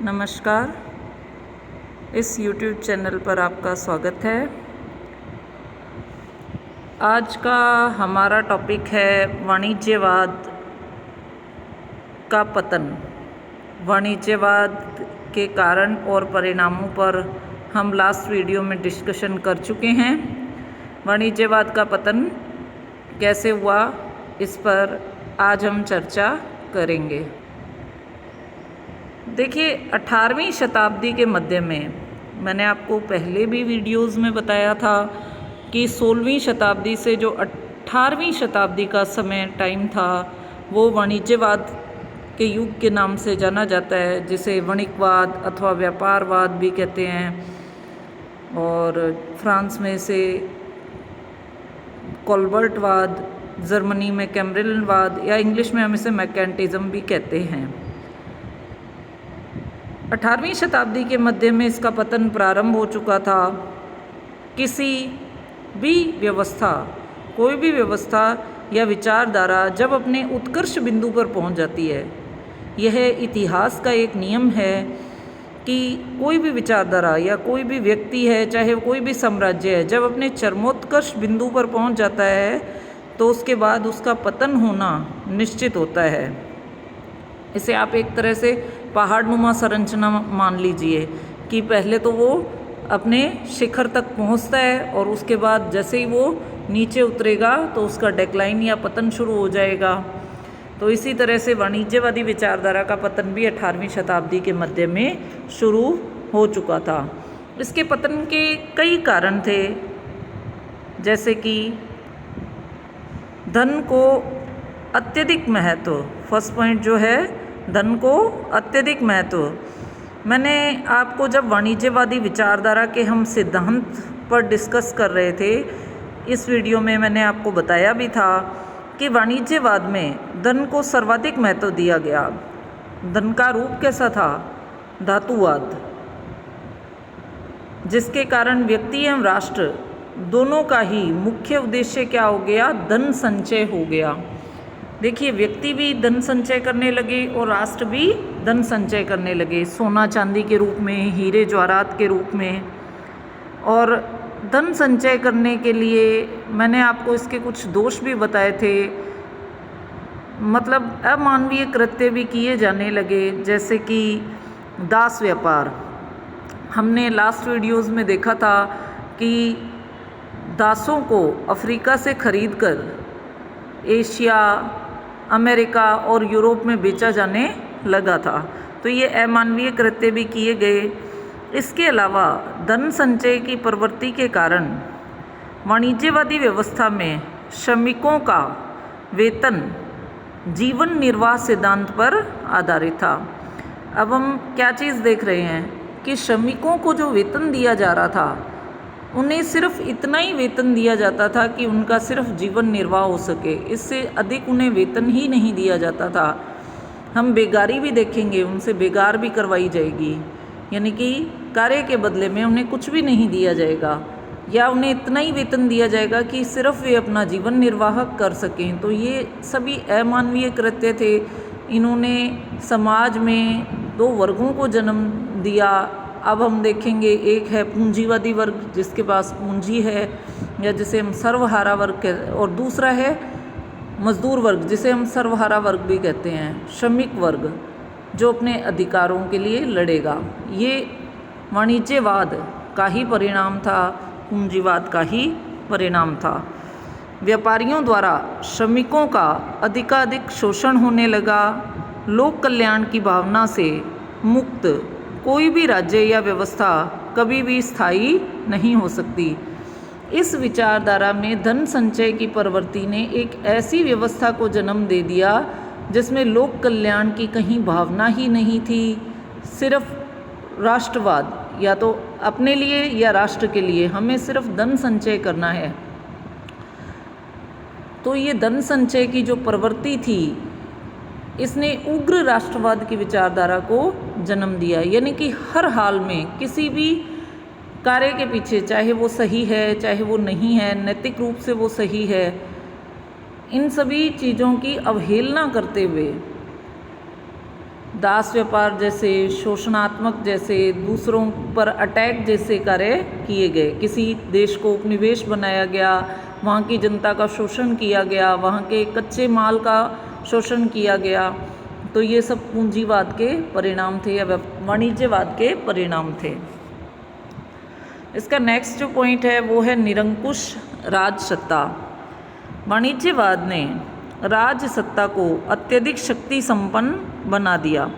नमस्कार। इस YouTube channel पर आपका स्वागत है। आज का हमारा टॉपिक है वाणिज्यवाद का पतन। वाणिज्यवाद के कारण और परिणामों पर हम लास्ट वीडियो में डिस्कशन कर चुके हैं। वाणिज्यवाद का पतन कैसे हुआ, इस पर आज हम चर्चा करेंगे। देखिए, 18वीं शताब्दी के मध्य में, मैंने आपको पहले भी वीडियोस में बताया था कि 16वीं शताब्दी से जो 18वीं शताब्दी का समय टाइम था, वो वाणिज्यवाद के युग के नाम से जाना जाता है, जिसे वणिकवाद अथवा व्यापारवाद भी कहते हैं। और फ्रांस में से कोलबर्टवाद, जर्मनी में कैम्ब्रिलवाद, या इंग्लिश में हम इसे मैकेंटिज्म भी कहते हैं। 18वीं शताब्दी के मध्य में इसका पतन प्रारंभ हो चुका था। किसी भी व्यवस्था, कोई भी व्यवस्था या विचारधारा जब अपने उत्कर्ष बिंदु पर पहुंच जाती है, यह इतिहास का एक नियम है कि कोई भी विचारधारा या कोई भी व्यक्ति है, चाहे कोई भी साम्राज्य है, जब अपने चरमोत्कर्ष बिंदु पर पहुंच जाता है तो उसके बाद उसका पतन होना निश्चित होता है। इसे आप एक तरह से पहाड़नुमा संरचना मान लीजिए कि पहले तो वो अपने शिखर तक पहुंचता है और उसके बाद जैसे ही वो नीचे उतरेगा तो उसका डेक्लाइन या पतन शुरू हो जाएगा। तो इसी तरह से वाणिज्यवादी विचारधारा का पतन भी 18वीं शताब्दी के मध्य में शुरू हो चुका था। इसके पतन के कई कारण थे, जैसे कि धन को अत्यधिक महत्व। फर्स्ट पॉइंट जो है, धन को अत्यधिक महत्व। मैंने आपको जब वाणिज्यवादी विचारधारा के हम सिद्धांत पर डिस्कस कर रहे थे, इस वीडियो में मैंने आपको बताया भी था कि वाणिज्यवाद में धन को सर्वाधिक महत्व दिया गया। धन का रूप कैसा था? धातुवाद, जिसके कारण व्यक्ति एवं राष्ट्र दोनों का ही मुख्य उद्देश्य क्या हो गया? धन संचय हो गया। देखिए, व्यक्ति भी धन संचय करने लगे और राष्ट्र भी धन संचय करने लगे, सोना चांदी के रूप में, हीरे जवाहरात के रूप में। और धन संचय करने के लिए मैंने आपको इसके कुछ दोष भी बताए थे, मतलब अमानवीय कृत्य भी किए जाने लगे, जैसे कि दास व्यापार। हमने लास्ट वीडियोस में देखा था कि दासों को अफ्रीका से खरीदकर एशिया, अमेरिका और यूरोप में बेचा जाने लगा था। तो ये अमानवीय कृत्य भी किए गए। इसके अलावा धन संचय की प्रवृत्ति के कारण वाणिज्यवादी व्यवस्था में श्रमिकों का वेतन जीवन निर्वाह सिद्धांत पर आधारित था। अब हम क्या चीज़ देख रहे हैं कि श्रमिकों को जो वेतन दिया जा रहा था, उन्हें सिर्फ इतना ही वेतन दिया जाता था कि उनका सिर्फ जीवन निर्वाह हो सके। इससे अधिक उन्हें वेतन ही नहीं दिया जाता था। हम बेगारी भी देखेंगे, उनसे बेगार भी करवाई जाएगी, यानी कि कार्य के बदले में उन्हें कुछ भी नहीं दिया जाएगा, या उन्हें इतना ही वेतन दिया जाएगा कि सिर्फ वे अपना जीवन निर्वाह कर सकें। तो ये सभी अमानवीय कृत्य थे। इन्होंने समाज में दो वर्गों को जन्म दिया। अब हम देखेंगे, एक है पूंजीवादी वर्ग, जिसके पास पूंजी है, या जिसे हम सर्वहारा वर्ग कहते हैं, और दूसरा है मजदूर वर्ग, जिसे हम सर्वहारा वर्ग भी कहते हैं, श्रमिक वर्ग, जो अपने अधिकारों के लिए लड़ेगा। ये वाणिज्यवाद का ही परिणाम था, पूंजीवाद का ही परिणाम था। व्यापारियों द्वारा श्रमिकों का अधिकाधिक शोषण होने लगा। लोक कल्याण की भावना से मुक्त कोई भी राज्य या व्यवस्था कभी भी स्थायी नहीं हो सकती। इस विचारधारा में धन संचय की प्रवृत्ति ने एक ऐसी व्यवस्था को जन्म दे दिया जिसमें लोक कल्याण की कहीं भावना ही नहीं थी। सिर्फ राष्ट्रवाद, या तो अपने लिए या राष्ट्र के लिए, हमें सिर्फ धन संचय करना है। तो ये धन संचय की जो प्रवृत्ति थी, इसने उग्र राष्ट्रवाद की विचारधारा को जन्म दिया। यानी कि हर हाल में किसी भी कार्य के पीछे, चाहे वो सही है चाहे वो नहीं है, नैतिक रूप से वो सही है, इन सभी चीज़ों की अवहेलना करते हुए दास व्यापार जैसे, शोषणात्मक जैसे, दूसरों पर अटैक जैसे कार्य किए गए। किसी देश को उपनिवेश बनाया गया, वहाँ की जनता का शोषण किया गया, वहाँ के कच्चे माल का शोषण किया गया। तो ये सब पूंजीवाद के परिणाम थे या वाणिज्यवाद के परिणाम थे। इसका नेक्स्ट जो पॉइंट है वो है निरंकुश राजसत्ता। वाणिज्यवाद ने राज सत्ता को अत्यधिक शक्ति संपन्न बना दिया।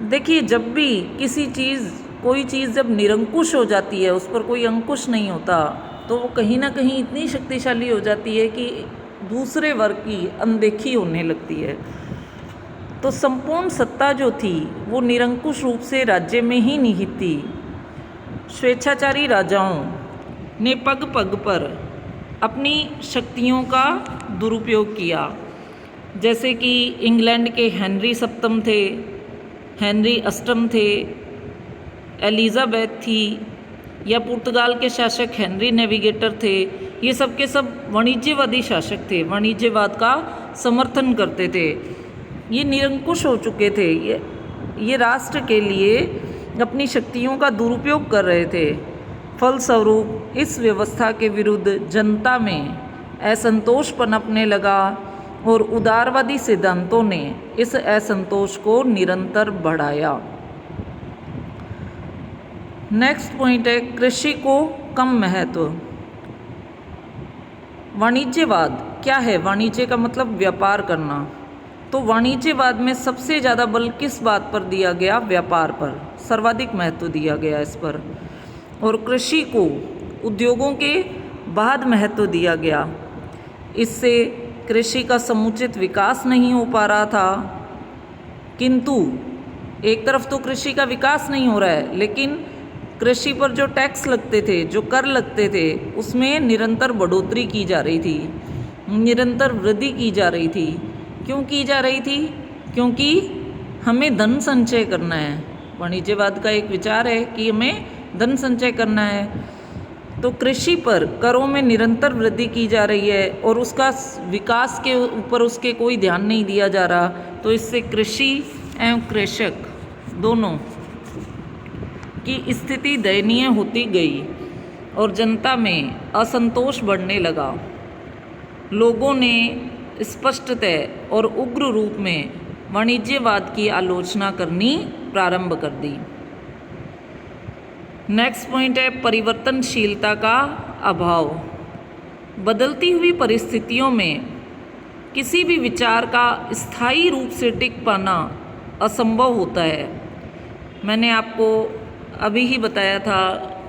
देखिए, जब भी कोई चीज़ जब निरंकुश हो जाती है, उस पर कोई अंकुश नहीं होता, तो वो कहीं ना कहीं इतनी शक्तिशाली हो जाती है कि दूसरे वर्ग की अनदेखी होने लगती है। तो संपूर्ण सत्ता जो थी वो निरंकुश रूप से राज्य में ही निहित थी। स्वेच्छाचारी राजाओं ने पग पग पर अपनी शक्तियों का दुरुपयोग किया। जैसे कि इंग्लैंड के हेनरी सप्तम थे, हेनरी अष्टम थे, एलिजाबेथ थी, या पुर्तगाल के शासक हेनरी नेविगेटर थे। ये सब के सब वाणिज्यवादी शासक थे, वाणिज्यवाद का समर्थन करते थे। ये निरंकुश हो चुके थे, ये राष्ट्र के लिए अपनी शक्तियों का दुरुपयोग कर रहे थे। फलस्वरूप इस व्यवस्था के विरुद्ध जनता में असंतोष पनपने लगा और उदारवादी सिद्धांतों ने इस असंतोष को निरंतर बढ़ाया। नेक्स्ट पॉइंट है कृषि को कम महत्व। वाणिज्यवाद क्या है? वाणिज्य का मतलब व्यापार करना। तो वाणिज्यवाद में सबसे ज़्यादा बल किस बात पर दिया गया? व्यापार पर सर्वाधिक महत्व दिया गया इस पर। और कृषि को उद्योगों के बाद महत्व दिया गया। इससे कृषि का समुचित विकास नहीं हो पा रहा था। किंतु एक तरफ तो कृषि का विकास नहीं हो रहा है, लेकिन कृषि पर जो टैक्स लगते थे, जो कर लगते थे, उसमें निरंतर बढ़ोतरी की जा रही थी, निरंतर वृद्धि की जा रही थी। क्यों की जा रही थी? क्योंकि हमें धन संचय करना है। वाणिज्यवाद का एक विचार है कि हमें धन संचय करना है। तो कृषि पर करों में निरंतर वृद्धि की जा रही है और उसका विकास के ऊपर उसके कोई ध्यान नहीं दिया जा रहा। तो इससे कृषि एवं कृषक दोनों की स्थिति दयनीय होती गई और जनता में असंतोष बढ़ने लगा। लोगों ने स्पष्टतः और उग्र रूप में वाणिज्यवाद की आलोचना करनी प्रारंभ कर दी। नेक्स्ट पॉइंट है परिवर्तनशीलता का अभाव। बदलती हुई परिस्थितियों में किसी भी विचार का स्थायी रूप से टिक पाना असंभव होता है। मैंने आपको अभी ही बताया था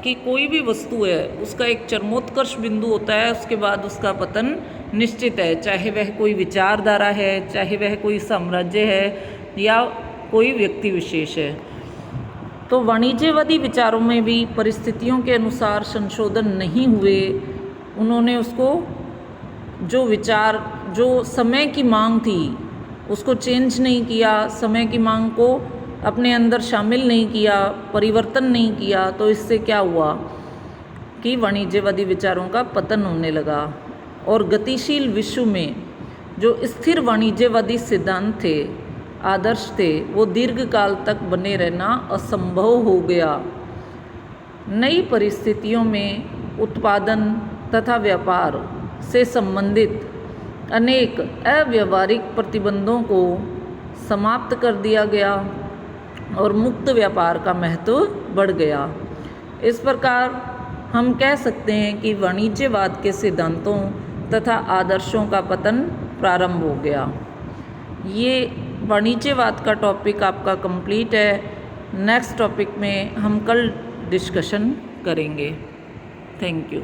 कि कोई भी वस्तु है, उसका एक चरमोत्कर्ष बिंदु होता है, उसके बाद उसका पतन निश्चित है। चाहे वह कोई विचारधारा है, चाहे वह कोई साम्राज्य है या कोई व्यक्ति विशेष है। तो वाणिज्यवादी विचारों में भी परिस्थितियों के अनुसार संशोधन नहीं हुए। उन्होंने उसको जो समय की मांग थी उसको चेंज नहीं किया, समय की मांग को अपने अंदर शामिल नहीं किया, परिवर्तन नहीं किया। तो इससे क्या हुआ कि वाणिज्यवादी विचारों का पतन होने लगा और गतिशील विश्व में जो स्थिर वाणिज्यवादी सिद्धांत थे, आदर्श थे, वो दीर्घकाल तक बने रहना असंभव हो गया। नई परिस्थितियों में उत्पादन तथा व्यापार से संबंधित अनेक अव्यावहारिक प्रतिबंधों को समाप्त कर दिया गया और मुक्त व्यापार का महत्व बढ़ गया। इस प्रकार हम कह सकते हैं कि वाणिज्यवाद के सिद्धांतों तथा आदर्शों का पतन प्रारंभ हो गया। ये वाणिज्यवाद का टॉपिक आपका कंप्लीट है। नेक्स्ट टॉपिक में हम कल डिस्कशन करेंगे। Thank you.